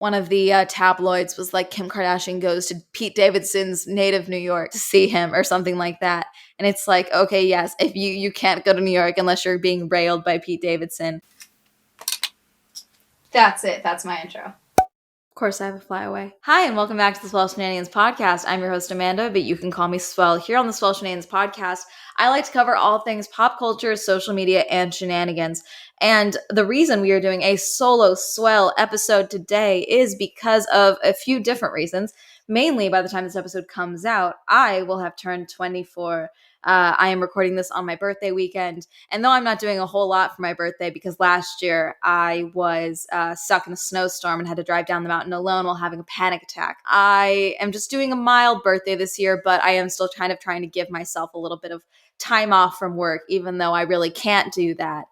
one of the tabloids was like, Kim Kardashian goes to Pete Davidson's native New York to see him or something like that. And it's like, okay, yes, if you can't go to New York unless you're being railed by Pete Davidson. That's it. That's my intro. Of course, I have a flyaway. Hi, and welcome back to the Swell Shenanigans podcast. I'm your host, Amanda, but you can call me Swell. Here on the Swell Shenanigans podcast, I like to cover all things pop culture, social media, and shenanigans. And the reason we are doing a solo Swell episode today is because of a few different reasons. Mainly, by the time this episode comes out, I will have turned 24. I am recording this on my birthday weekend. And though I'm not doing a whole lot for my birthday because last year I was stuck in a snowstorm and had to drive down the mountain alone while having a panic attack, I am just doing a mild birthday this year, but I am still kind of trying to give myself a little bit of time off from work, even though I really can't do that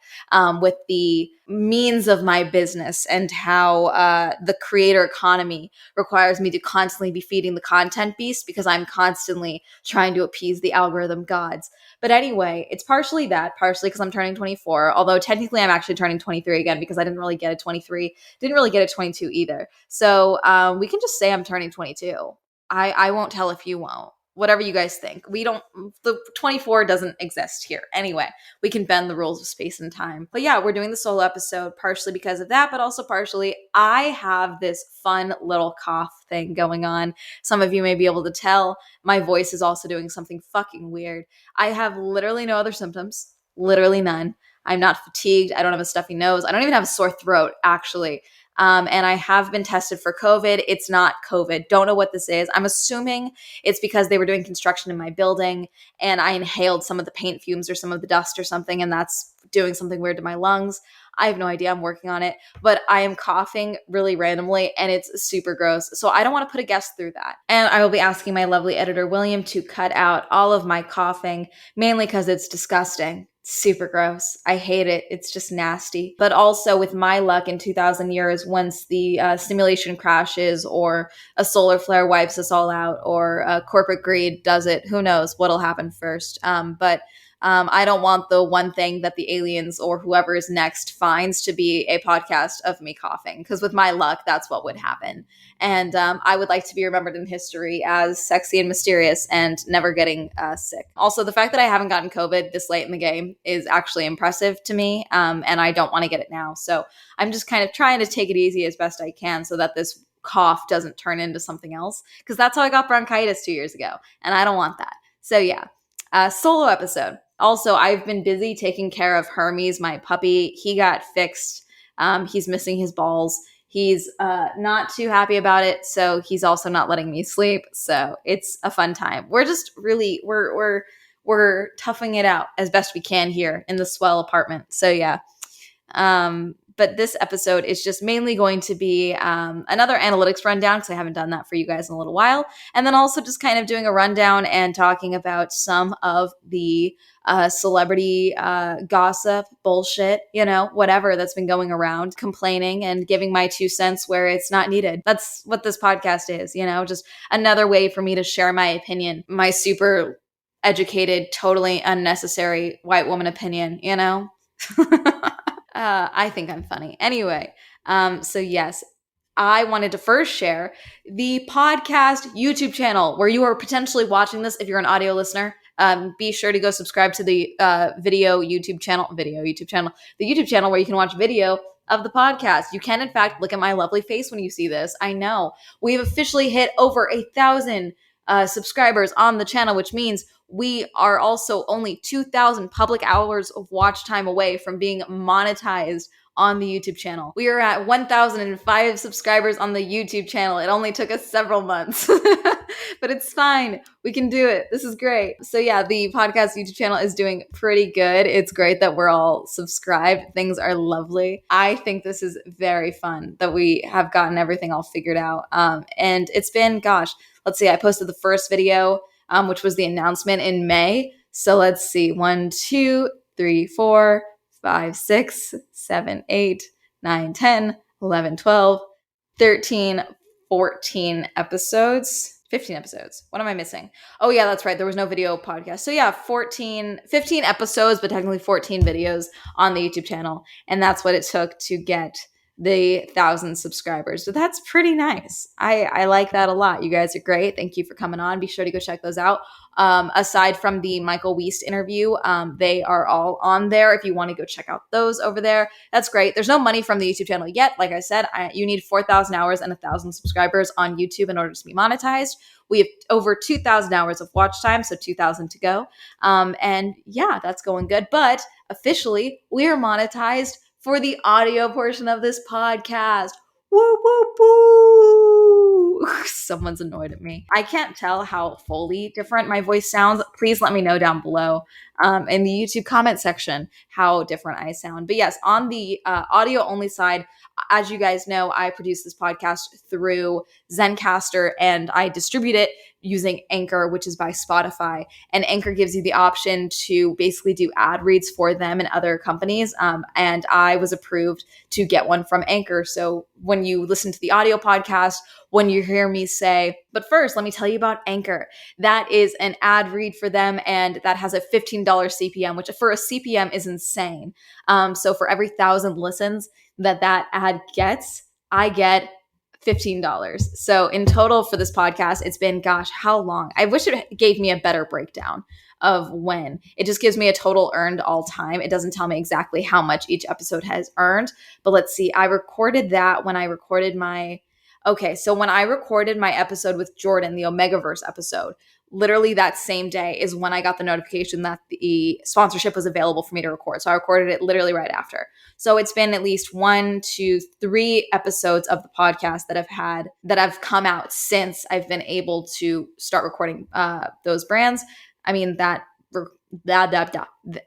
with the means of my business and how the creator economy requires me to constantly be feeding the content beast because I'm constantly trying to appease the algorithm gods. But anyway, it's partially that, partially because I'm turning 24, although technically I'm actually turning 23 again because I didn't really get a 23, didn't really get a 22 either. So we can just say I'm turning 22. I won't tell if you won't. Whatever you guys think. The 24 doesn't exist here. Anyway, we can bend the rules of space and time. But yeah, we're doing the solo episode partially because of that, but also partially I have this fun little cough thing going on. Some of you may be able to tell my voice is also doing something fucking weird. I have literally no other symptoms, literally none. I'm not fatigued. I don't have a stuffy nose. I don't even have a sore throat, actually. And I have been tested for COVID. It's not COVID. Don't know what this is. I'm assuming it's because they were doing construction in my building and I inhaled some of the paint fumes or some of the dust or something, and that's doing something weird to my lungs. I have no idea. I'm working on it, but I am coughing really randomly and it's super gross. So I don't want to put a guest through that. And I will be asking my lovely editor, William, to cut out all of my coughing, mainly because it's disgusting. Super gross. I hate it. It's just nasty. But also with my luck in 2,000 years, once the simulation crashes or a solar flare wipes us all out or corporate greed does it, who knows what'll happen first. But I don't want the one thing that the aliens or whoever is next finds to be a podcast of me coughing, because with my luck, that's what would happen. And I would like to be remembered in history as sexy and mysterious and never getting sick. Also, the fact that I haven't gotten COVID this late in the game is actually impressive to me, and I don't want to get it now. So I'm just kind of trying to take it easy as best I can so that this cough doesn't turn into something else, because that's how I got bronchitis 2 years ago, and I don't want that. So yeah, solo episode. Also, I've been busy taking care of Hermes, my puppy. He got fixed. He's missing his balls. He's not too happy about it, so he's also not letting me sleep. So it's a fun time. We're just really we're toughing it out as best we can here in the Swell apartment. So yeah. But this episode is just mainly going to be another analytics rundown, because I haven't done that for you guys in a little while. And then also just kind of doing a rundown and talking about some of the celebrity gossip, bullshit, whatever that's been going around, complaining and giving my 2 cents where it's not needed. That's what this podcast is, just another way for me to share my opinion, my super educated, totally unnecessary white woman opinion, I think I'm funny. Anyway, so yes, I wanted to first share the podcast YouTube channel where you are potentially watching this. If you're an audio listener, be sure to go subscribe to the the YouTube channel where you can watch video of the podcast. You can, in fact, look at my lovely face when you see this. I know we've officially hit over 1,000 subscribers on the channel, which means we are also only 2,000 public hours of watch time away from being monetized on the YouTube channel. We are at 1,005 subscribers on the YouTube channel. It only took us several months, but it's fine. We can do it. This is great. So yeah, the podcast YouTube channel is doing pretty good. It's great that we're all subscribed. Things are lovely. I think this is very fun that we have gotten everything all figured out. And it's been, let's see, I posted the first video, which was the announcement in May. So let's see, 1, 2, 3, 4, 5, 6, 7, 8, 9, 10, 11, 12, 13, 14 episodes, 15 episodes. What am I missing? Oh yeah, that's right. There was no video podcast. So yeah, 15 episodes, but technically 14 videos on the YouTube channel. And that's what it took to get the 1,000 subscribers. So that's pretty nice. I like that a lot. You guys are great. Thank you for coming on. Be sure to go check those out. Aside from the Michael Wiest interview, they are all on there. If you want to go check out those over there, that's great. There's no money from the YouTube channel yet. Like I said, you need 4,000 hours and 1,000 subscribers on YouTube in order to be monetized. We have over 2,000 hours of watch time, so 2,000 to go. And yeah, that's going good. But officially, we are monetized for the audio portion of this podcast. Woo, woo, woo. Someone's annoyed at me. I can't tell how fully different my voice sounds. Please let me know down below in the YouTube comment section how different I sound. But yes, on the audio only side, as you guys know, I produce this podcast through Zencaster and I distribute it using Anchor, which is by Spotify. And Anchor gives you the option to basically do ad reads for them and other companies. And I was approved to get one from Anchor. So when you listen to the audio podcast, when you hear me say, but first, let me tell you about Anchor. That is an ad read for them, and that has a $15 CPM, which for a CPM is insane. So for every 1,000 listens that ad gets, I get $15. So in total for this podcast, it's been, gosh, how long? I wish it gave me a better breakdown of when. It just gives me a total earned all time. It doesn't tell me exactly how much each episode has earned. But let's see. I recorded that when I recorded my... Okay, so when I recorded my episode with Jordan, the Omegaverse episode, literally that same day is when I got the notification that the sponsorship was available for me to record. So I recorded it literally right after. So it's been at least 1, 2, 3 episodes of the podcast that have come out since I've been able to start recording those brands. I mean,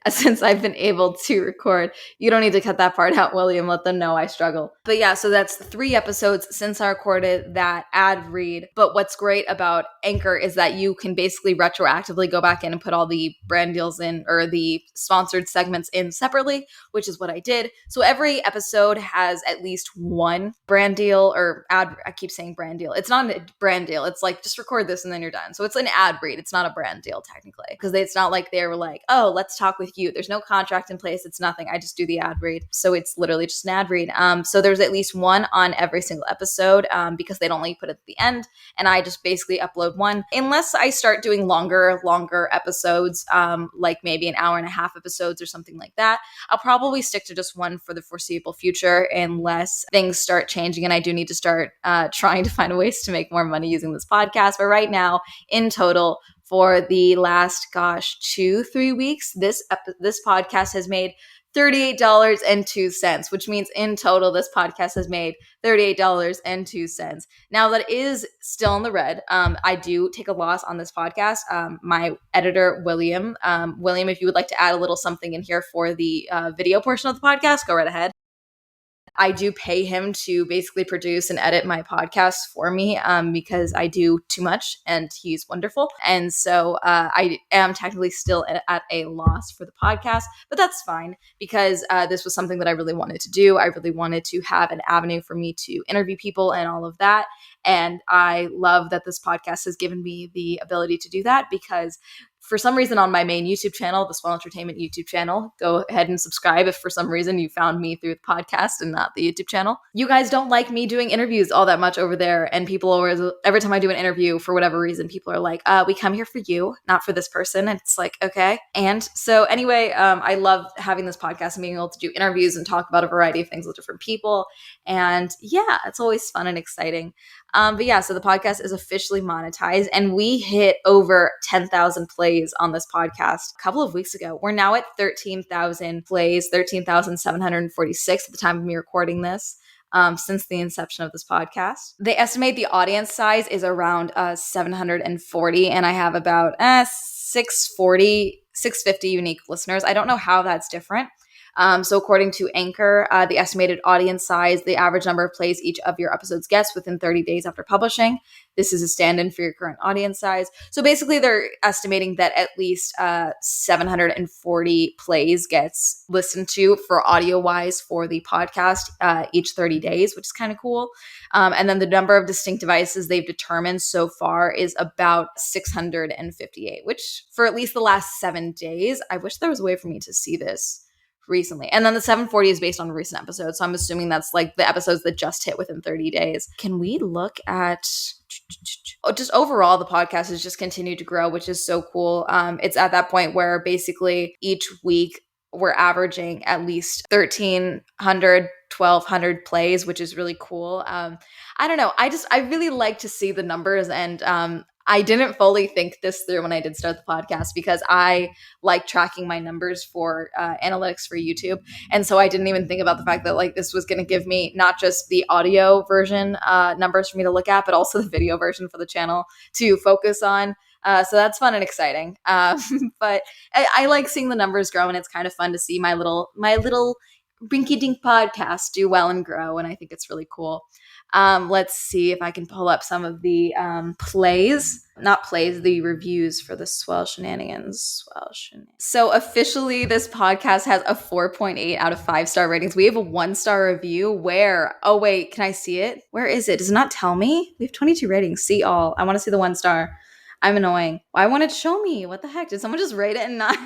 since I've been able to record. You don't need to cut that part out, William. Let them know I struggle. But yeah, so that's 3 episodes since I recorded that ad read. But what's great about Anchor is that you can basically retroactively go back in and put all the brand deals in, or the sponsored segments in separately, which is what I did. So every episode has at least one brand deal or ad. I keep saying brand deal. It's not a brand deal. It's like, just record this and then you're done. So it's an ad read. It's not a brand deal technically, because it's not like they were like, oh, let's talk with you. There's no contract in place. It's nothing. I just do the ad read. So it's literally just an ad read. So there's at least one on every single episode because they don't let you put it at the end. And I just basically upload one unless I start doing longer episodes, like maybe an hour and a half episodes or something like that. I'll probably stick to just one for the foreseeable future unless things start changing and I do need to start trying to find ways to make more money using this podcast. But right now, in total, for the last, 2-3 weeks, this podcast has made $38.02, which means in total, this podcast has made $38.02. Now, that is still in the red. I do take a loss on this podcast. My editor, William, if you would like to add a little something in here for the video portion of the podcast, go right ahead. I do pay him to basically produce and edit my podcasts for me because I do too much and he's wonderful. And so I am technically still at a loss for the podcast, but that's fine because this was something that I really wanted to do. I really wanted to have an avenue for me to interview people and all of that. And I love that this podcast has given me the ability to do that because for some reason on my main YouTube channel, the Swell Entertainment YouTube channel, go ahead and subscribe if for some reason you found me through the podcast and not the YouTube channel. You guys don't like me doing interviews all that much over there. And people always, every time I do an interview, for whatever reason, people are like, we come here for you, not for this person. And it's like, okay. And so anyway, I love having this podcast and being able to do interviews and talk about a variety of things with different people. And yeah, it's always fun and exciting. But yeah, so the podcast is officially monetized and we hit over 10,000 plays on this podcast a couple of weeks ago. We're now at 13,000 plays, 13,746 at the time of me recording this. Since the inception of this podcast. They estimate the audience size is around 740, and I have about 650 unique listeners. I don't know how that's different. So according to Anchor, the estimated audience size, the average number of plays each of your episodes gets within 30 days after publishing. This is a stand-in for your current audience size. So basically, they're estimating that at least 740 plays gets listened to for audio-wise for the podcast each 30 days, which is kind of cool. And then the number of distinct devices they've determined so far is about 658, which for at least the last 7 days, I wish there was a way for me to see this recently. And then the 740 is based on a recent episode. So I'm assuming that's like the episodes that just hit within 30 days. Can we look at just overall the podcast has just continued to grow, which is so cool. It's at that point where basically each week we're averaging at least 1,300, 1,200 plays, which is really cool. I don't know. I really like to see the numbers, and I didn't fully think this through when I did start the podcast because I like tracking my numbers for analytics for YouTube. And so I didn't even think about the fact that like this was going to give me not just the audio version numbers for me to look at, but also the video version for the channel to focus on. So that's fun and exciting. But I like seeing the numbers grow, and it's kind of fun to see my little rinky-dink podcast do well and grow. And I think it's really cool. Let's see if I can pull up some of the the reviews for the Swell Shenanigans. So officially, this podcast has a 4.8 out of 5-star ratings. We have a 1-star review where, oh wait, can I see it? Where is it? Does it not tell me? We have 22 ratings. See all. I want to see the 1-star. I'm annoying. I want it to show me. What the heck? Did someone just rate it and not?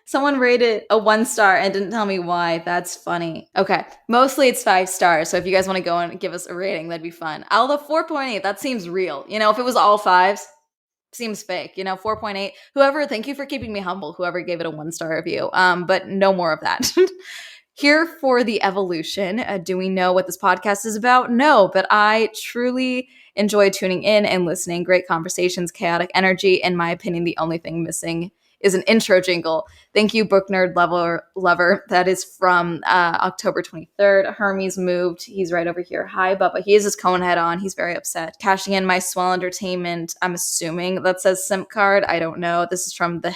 Someone rated a 1-star and didn't tell me why. That's funny. Okay. Mostly it's 5 stars. So if you guys want to go and give us a rating, that'd be fun. Although 4.8, that seems real. You know, if it was all 5s, seems fake. You know, 4.8. Whoever, thank you for keeping me humble. Whoever gave it a 1-star review. But no more of that. Here for the evolution. Do we know what this podcast is about? No, but I truly enjoy tuning in and listening. Great conversations, chaotic energy. In my opinion, the only thing missing is an intro jingle. Thank you, Book Nerd Lover. That is from October 23rd. Hermes moved. He's right over here. Hi, Bubba. He has his cone head on. He's very upset. Cashing in my Swell Entertainment. I'm assuming that says simp card. I don't know. This is from the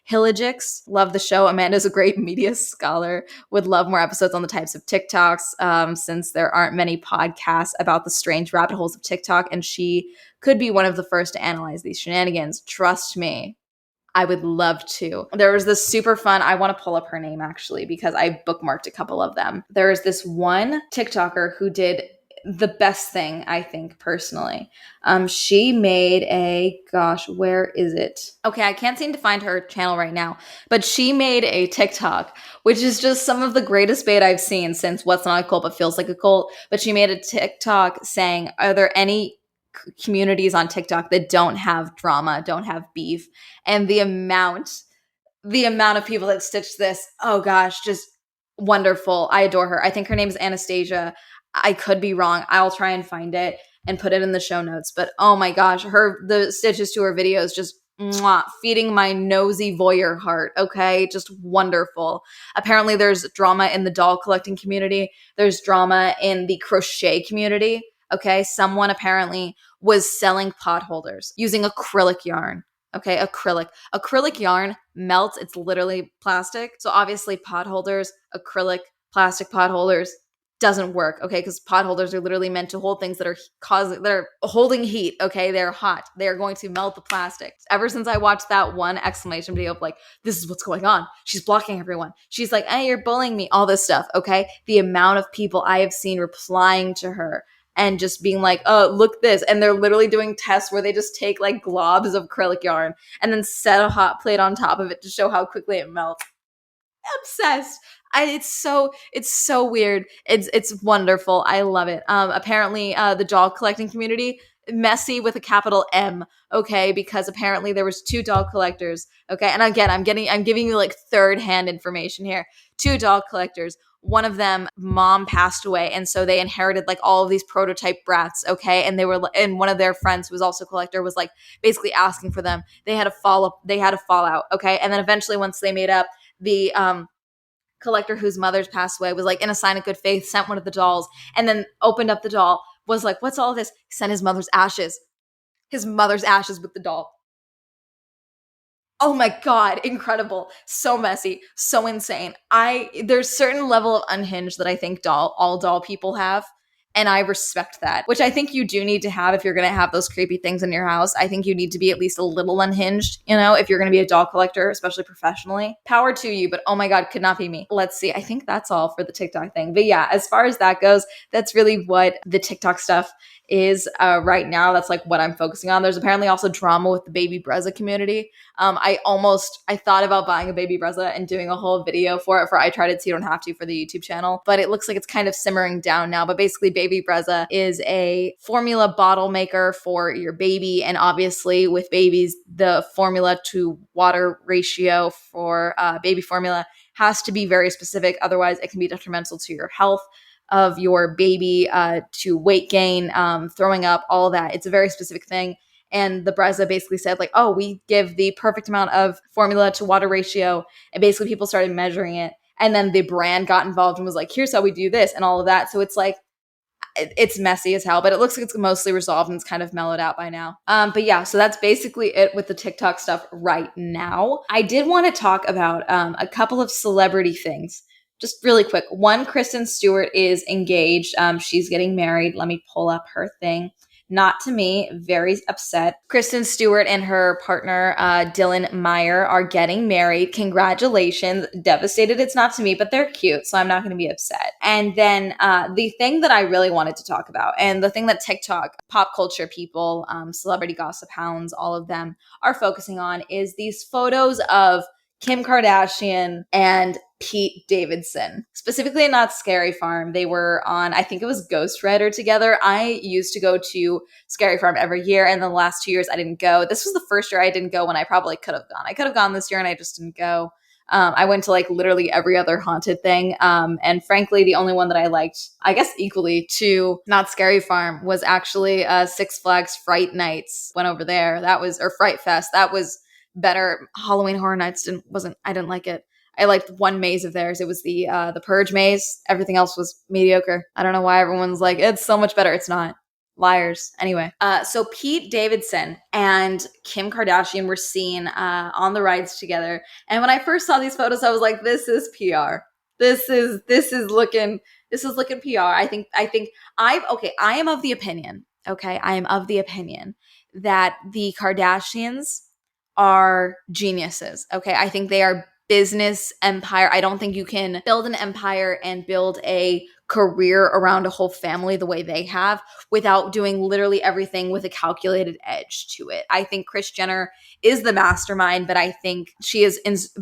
Hillagix. Love the show. Amanda's a great media scholar. Would love more episodes on the types of TikToks since there aren't many podcasts about the strange rabbit holes of TikTok, and she could be one of the first to analyze these shenanigans. Trust me. I would love to. There was this super fun, I want to pull up her name actually because I bookmarked a couple of them. There is this one TikToker who did the best thing, I think, personally. She made where is it? Okay, I can't seem to find her channel right now, but she made a TikTok, which is just some of the greatest bait I've seen since What's Not a Cult But Feels Like a Cult. But she made a TikTok saying, are there any communities on TikTok that don't have drama, don't have beef? And the amount of people that stitched this, oh gosh, just wonderful. I adore her. I think her name is Anastasia. I could be wrong. I'll try and find it and put it in the show notes. But oh my gosh, the stitches to her videos just feeding my nosy voyeur heart. Okay, just wonderful. Apparently there's drama in the doll collecting community. There's drama in the crochet community. Okay, someone apparently was selling pot holders using acrylic yarn. Okay, acrylic yarn melts. It's literally plastic. So obviously pot holders, acrylic, plastic pot holders doesn't work. Okay, because pot holders are literally meant to hold things that are holding heat. Okay, they're hot. They're going to melt the plastic. Ever since I watched that one exclamation video of like, this is what's going on. She's blocking everyone. She's like, hey, you're bullying me. All this stuff. Okay, the amount of people I have seen replying to her and just being like, oh, look this. And they're literally doing tests where they just take like globs of acrylic yarn and then set a hot plate on top of it to show how quickly it melts. Obsessed. It's so weird. It's wonderful. I love it. Apparently the doll collecting community, messy with a capital M, okay, because apparently there was 2 doll collectors, okay? And again, I'm giving you like third-hand information here. 2 doll collectors. One of them, mom passed away, and so they inherited like all of these prototype brats, okay? And and one of their friends who was also a collector was like basically asking for them. They had a fallout, okay? And then eventually once they made up, the collector whose mother's passed away was like in a sign of good faith, sent one of the dolls, and then opened up the doll, was like, what's all this? Sent his mother's ashes with the doll. Oh my God, incredible. So messy, so insane. There's certain level of unhinged that I think all doll people have. And I respect that, which I think you do need to have if you're going to have those creepy things in your house. I think you need to be at least a little unhinged, if you're going to be a doll collector, especially professionally. Power to you, but oh my God, could not be me. Let's see. I think that's all for the TikTok thing. But yeah, as far as that goes, that's really what the TikTok stuff is right now. That's like what I'm focusing on. There's apparently also drama with the baby Brezza community. I thought about buying a baby Brezza and doing a whole video for it for I Tried It So You Don't Have to for the YouTube channel, but it looks like it's kind of simmering down now. But basically baby Brezza is a formula bottle maker for your baby. And obviously with babies, the formula to water ratio for baby formula has to be very specific. Otherwise it can be detrimental to your health of your baby, to weight gain, throwing up, all that. It's a very specific thing. And the Brezza basically said like, oh, we give the perfect amount of formula to water ratio. And basically people started measuring it. And then the brand got involved and was like, here's how we do this and all of that. So it's like, it's messy as hell, but it looks like it's mostly resolved and it's kind of mellowed out by now. But yeah, so that's basically it with the TikTok stuff right now. I did want to talk about a couple of celebrity things. Just really quick. One, Kristen Stewart is engaged. She's getting married. Let me pull up her thing. Not to me, very upset. Kristen Stewart and her partner, Dylan Meyer, are getting married. Congratulations. Devastated it's not to me, but they're cute, so I'm not going to be upset. And then the thing that I really wanted to talk about, and the thing that TikTok, pop culture people, celebrity gossip hounds, all of them are focusing on is these photos of Kim Kardashian and Pete Davidson, specifically Not Scary Farm. They were on, I think it was Ghost Rider together. I used to go to Scary Farm every year, and the last 2 years I didn't go. This was the first year I didn't go when I probably could have gone. I could have gone this year and I just didn't go. I went to like literally every other haunted thing. And frankly, the only one that I liked, I guess equally to Not Scary Farm, was actually Six Flags Fright Nights. Went over there. Or Fright Fest. That was better. Halloween Horror Nights I didn't like it. I liked one maze of theirs. It was the Purge maze. Everything else was mediocre. I don't know why everyone's like, it's so much better. It's not. Liars. Anyway, so Pete Davidson and Kim Kardashian were seen on the rides together. And when I first saw these photos, I was like, this is PR. This is looking PR. I am of the opinion that the Kardashians are geniuses. Okay. I think they are business empire. I don't think you can build an empire and build a career around a whole family the way they have without doing literally everything with a calculated edge to it. I think Kris Jenner is the mastermind, but I think she has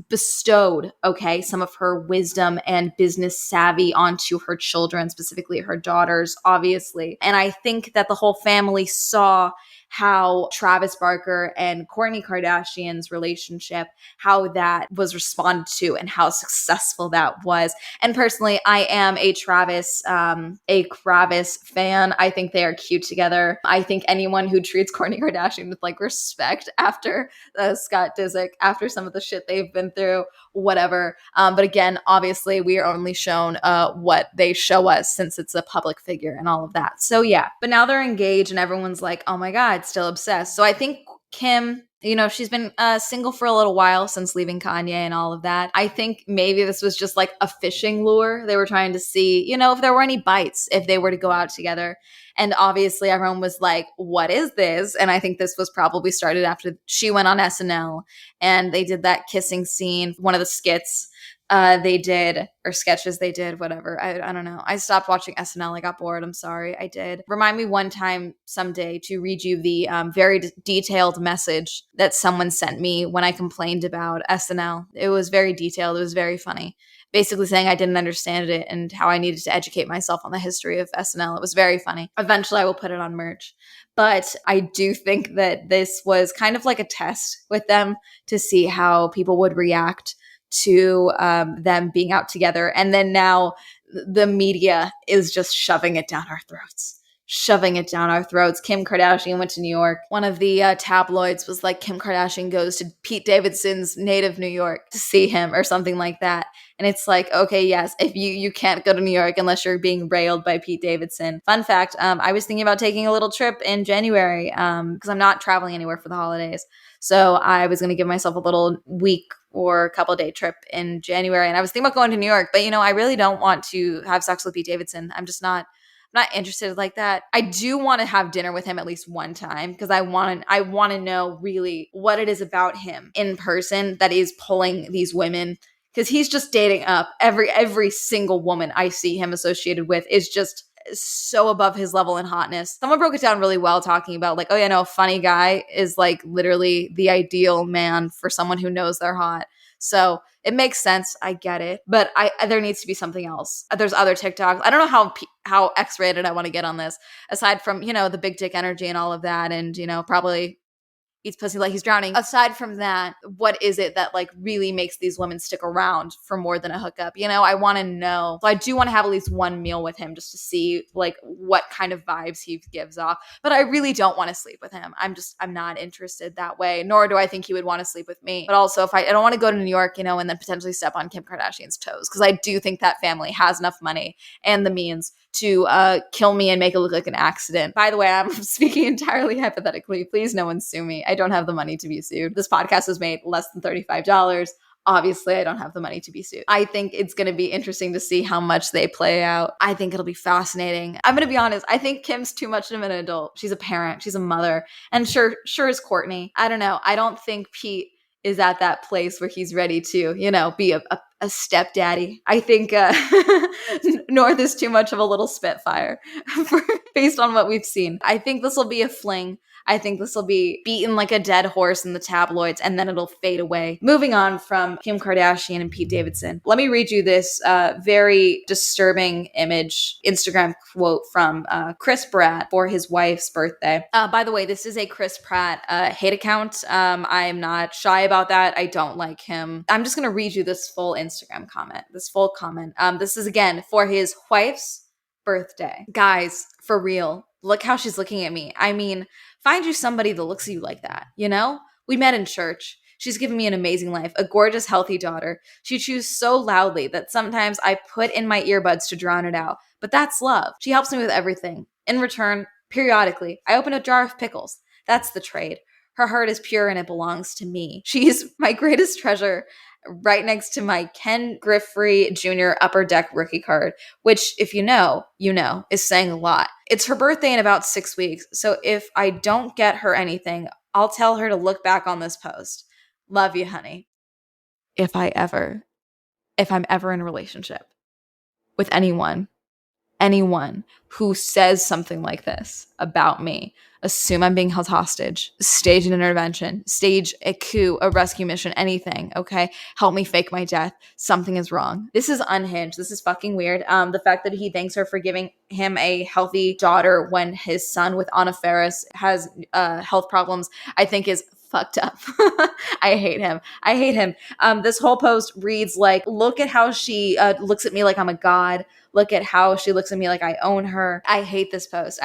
bestowed, some of her wisdom and business savvy onto her children, specifically her daughters, obviously. And I think that the whole family saw how Travis Barker and Kourtney Kardashian's relationship, how that was responded to and how successful that was. And personally, I am a Kravis fan. I think they are cute together. I think anyone who treats Kourtney Kardashian with like respect after Scott Disick, after some of the shit they've been through, whatever. But again, obviously we are only shown what they show us since it's a public figure and all of that. So yeah, but now they're engaged and everyone's like, oh my God, still obsessed. So I think Kim, she's been single for a little while since leaving Kanye and all of that. I think maybe this was just like a fishing lure. They were trying to see, if there were any bites if they were to go out together. And obviously everyone was like, what is this? And I think this was probably started after she went on SNL and they did that kissing scene, one of the skits they did, or sketches they did, whatever. I don't know. I stopped watching SNL. I got bored. I'm sorry. I did. Remind me one time someday to read you the very detailed message that someone sent me when I complained about SNL. It was very detailed. It was very funny. Basically saying I didn't understand it and how I needed to educate myself on the history of SNL. It was very funny. Eventually I will put it on merch. But I do think that this was kind of like a test with them to see how people would react to them being out together. And then now the media is just shoving it down our throats. Kim Kardashian went to New York. One of the tabloids was like, Kim Kardashian goes to Pete Davidson's native New York to see him or something like that. And it's like, okay, yes, if you can't go to New York unless you're being railed by Pete Davidson. Fun fact, I was thinking about taking a little trip in January because I'm not traveling anywhere for the holidays. So I was going to give myself a little week or a couple day trip in January. And I was thinking about going to New York, but I really don't want to have sex with Pete Davidson. I'm just not not interested like that. I do want to have dinner with him at least one time because I want to know really what it is about him in person that is pulling these women, because he's just dating up. Every single woman I see him associated with is just so above his level in hotness. Someone broke it down really well, talking about like, oh yeah, no, a funny guy is like literally the ideal man for someone who knows they're hot. So it makes sense. I get it. But there needs to be something else. There's other TikToks. I don't know how X-rated I want to get on this, aside from, the big dick energy and all of that, and, probably eats pussy like he's drowning. Aside from that, what is it that like really makes these women stick around for more than a hookup? I want to know. So I do want to have at least one meal with him just to see like what kind of vibes he gives off. But I really don't want to sleep with him. I'm not interested that way, nor do I think he would want to sleep with me. But also, if I don't want to go to New York, and then potentially step on Kim Kardashian's toes, because I do think that family has enough money and the means to kill me and make it look like an accident. By the way, I'm speaking entirely hypothetically. Please, no one sue me. I don't have the money to be sued. This podcast was made less than $35. Obviously, I don't have the money to be sued. I think it's going to be interesting to see how much they play out. I think it'll be fascinating. I'm going to be honest. I think Kim's too much of an adult. She's a parent. She's a mother. And sure is Courtney. I don't know. I don't think Pete is at that place where he's ready to, be a stepdaddy. I think North is too much of a little spitfire based on what we've seen. I think this will be a fling. I think this will be beaten like a dead horse in the tabloids, and then it'll fade away. Moving on from Kim Kardashian and Pete Davidson, let me read you this very disturbing Instagram quote from Chris Pratt for his wife's birthday. By the way, this is a Chris Pratt hate account. I'm not shy about that. I don't like him. I'm just going to read you this full Instagram comment, This is, again, for his wife's birthday. Guys, for real, look how she's looking at me. I mean, find you somebody that looks at you like that, We met in church. She's given me an amazing life, a gorgeous, healthy daughter. She chews so loudly that sometimes I put in my earbuds to drown it out. But that's love. She helps me with everything. In return, periodically, I open a jar of pickles. That's the trade. Her heart is pure and it belongs to me. She's my greatest treasure, right next to my Ken Griffey Jr. Upper Deck rookie card, which, if you know, is saying a lot. It's her birthday in about 6 weeks, so if I don't get her anything, I'll tell her to look back on this post. Love you, honey. If I'm ever in a relationship with anyone who says something like this about me, assume I'm being held hostage, stage an intervention, stage a coup, a rescue mission, anything, okay? Help me fake my death. Something is wrong. This is unhinged. This is fucking weird. The fact that he thanks her for giving him a healthy daughter when his son with Anna Faris has health problems, I think is fucked up. I hate him. This whole post reads like, look at how she looks at me like I'm a god. Look at how she looks at me like I own her. I hate this post.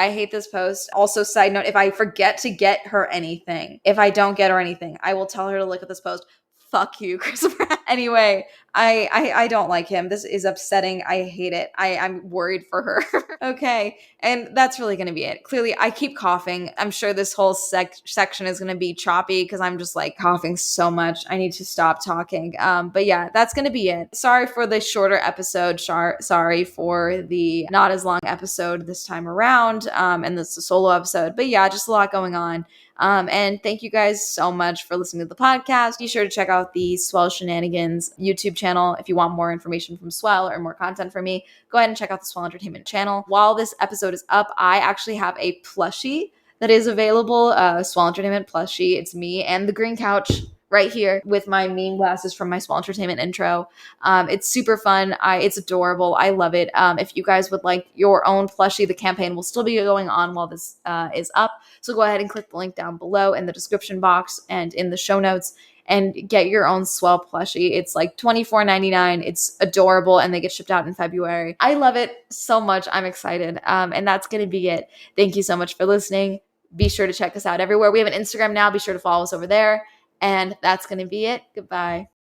Also, side note, if I forget to get her anything, if I don't get her anything, I will tell her to look at this post. Fuck you, Chris Pratt. Anyway, I don't like him. This is upsetting. I hate it. I'm worried for her. Okay, and that's really going to be it. Clearly, I keep coughing. I'm sure this whole section is going to be choppy because I'm just like coughing so much. I need to stop talking. But yeah, that's going to be it. Sorry for the shorter episode. Sorry for the not as long episode this time around. And this is a solo episode. But yeah, just a lot going on. And thank you guys so much for listening to the podcast. Be sure to check out the Swell Shenanigans YouTube channel. If you want more information from Swell or more content from me, go ahead and check out the Swell Entertainment channel. While this episode is up, I actually have a plushie that is available, Swell Entertainment plushie. It's me and the green couch right here with my meme glasses from my Swell Entertainment intro. It's super fun. It's adorable. I love it. If you guys would like your own plushie, the campaign will still be going on while this is up. So go ahead and click the link down below in the description box and in the show notes and get your own Swell plushie. It's like $24.99. It's adorable, and they get shipped out in February. I love it so much. I'm excited. And that's going to be it. Thank you so much for listening. Be sure to check us out everywhere. We have an Instagram now. Be sure to follow us over there. And that's going to be it. Goodbye.